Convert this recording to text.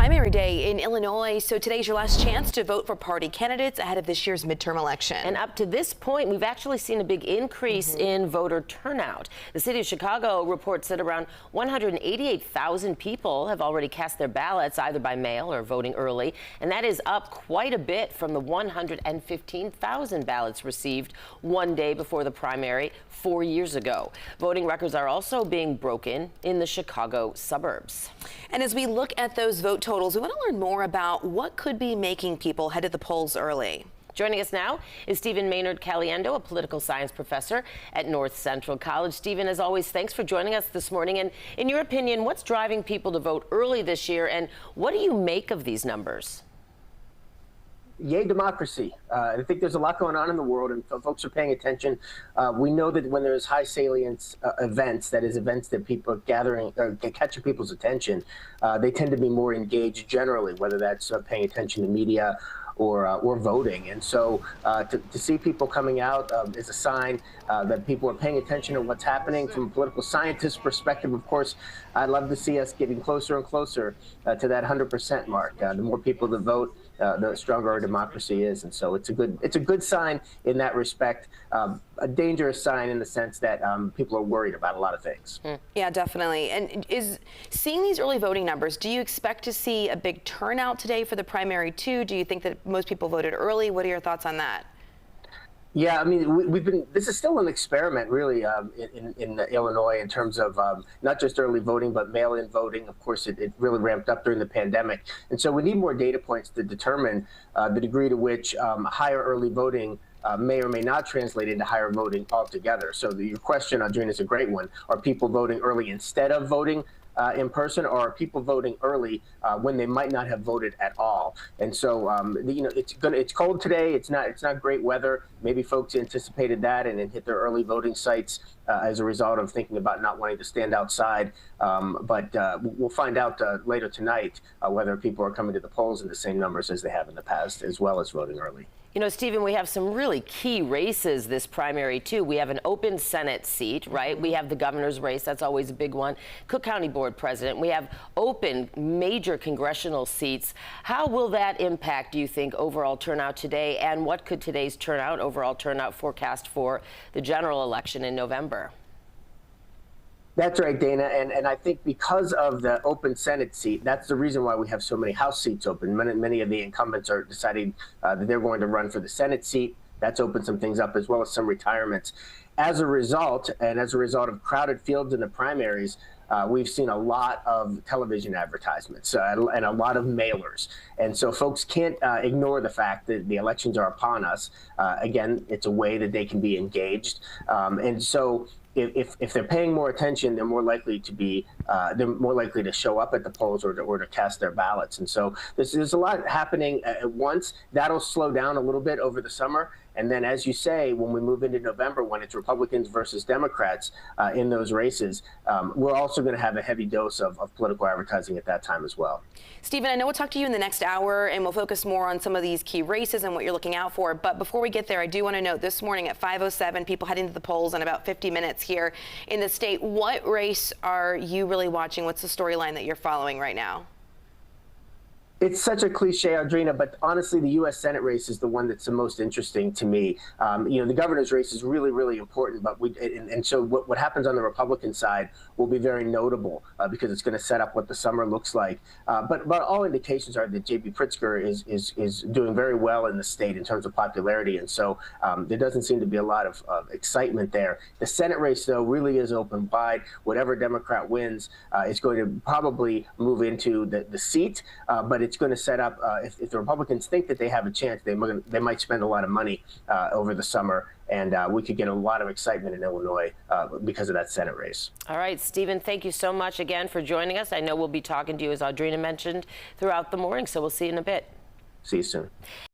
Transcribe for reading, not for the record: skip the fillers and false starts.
primary day in Illinois, so today's your last chance to vote for party candidates ahead of this year's midterm election. And up to this point, we've actually seen a big increase in voter turnout. The city of Chicago reports that around 188,000 people have already cast their ballots either by mail or voting early, and that is up quite a bit from the 115,000 ballots received one day before the primary 4 years ago. Voting records are also being broken in the Chicago suburbs. And as we look at those vote totals, we want to learn more about what could be making people head to the polls early. Joining us now is Stephen Maynard Caliendo, a political science professor at North Central College. Stephen, as always, thanks for joining us this morning. And in your opinion, what's driving people to vote early this year, and what do you make of these numbers? Yay, democracy. I think there's a lot going on in the world, and folks are paying attention. We know that when there's high salience events, that is events that people are gathering, catching people's attention, they tend to be more engaged generally, whether that's paying attention to media or voting. And so to see people coming out is a sign that people are paying attention to what's happening. From a political scientist perspective, of course, I'd love to see us getting closer and closer to that 100% mark. The more people that vote, the stronger our democracy is. And so it's a good sign in that respect. A dangerous sign in the sense that people are worried about a lot of things. Yeah, definitely. And is seeing these early voting numbers, do you expect to see a big turnout today for the primary too? Do you think that most people voted early? What are your thoughts on that? Yeah, I mean, this is still an experiment, really, in Illinois in terms of not just early voting, but mail-in voting. Of course, it really ramped up during the pandemic. And so we need more data points to determine the degree to which higher early voting may or may not translate into higher voting altogether. So your question, Audrina, is a great one. Are people voting early instead of voting in person, or are people voting early when they might not have voted at all? And so, it's cold today. It's not great weather. Maybe folks anticipated that and then hit their early voting sites as a result of thinking about not wanting to stand outside. But we'll find out later tonight whether people are coming to the polls in the same numbers as they have in the past, as well as voting early. You know, Stephen, we have some really key races this primary, too. We have an open Senate seat, right? We have the governor's race. That's always a big one. Cook County Board President. We have open major congressional seats. How will that impact, do you think, overall turnout today? And what could today's overall turnout forecast for the general election in November? That's right, Dana. And I think because of the open Senate seat, that's the reason why we have so many House seats open. Many of the incumbents are deciding that they're going to run for the Senate seat. That's opened some things up, as well as some retirements. As a result, and as a result of crowded fields in the primaries, we've seen a lot of television advertisements and a lot of mailers. And so folks can't ignore the fact that the elections are upon us. Again, it's a way that they can be engaged. And so if they're paying more attention, they're more likely to show up at the polls or to cast their ballots. And so there's a lot happening at once. That'll slow down a little bit over the summer. And then, as you say, when we move into November, when it's Republicans versus Democrats in those races, we're also going to have a heavy dose of political advertising at that time as well. Stephen, I know we'll talk to you in the next hour, and we'll focus more on some of these key races and what you're looking out for. But before we get there, I do want to note this morning at 5:07, people heading to the polls in about 50 minutes here in the state. What race are you really watching? What's the storyline that you're following right now? It's such a cliche, Audrina, but honestly, the U.S. Senate race is the one that's the most interesting to me. The governor's race is really, really important, but so what happens on the Republican side will be very notable because it's going to set up what the summer looks like. But all indications are that J.B. Pritzker is doing very well in the state in terms of popularity, and so there doesn't seem to be a lot of excitement there. The Senate race, though, really is open wide. Whatever Democrat wins is going to probably move into the seat, but it's going to set up, if the Republicans think that they have a chance, they might spend a lot of money over the summer, and we could get a lot of excitement in Illinois because of that Senate race. All right, Stephen, thank you so much again for joining us. I know we'll be talking to you, as Audrina mentioned, throughout the morning, so we'll see you in a bit. See you soon.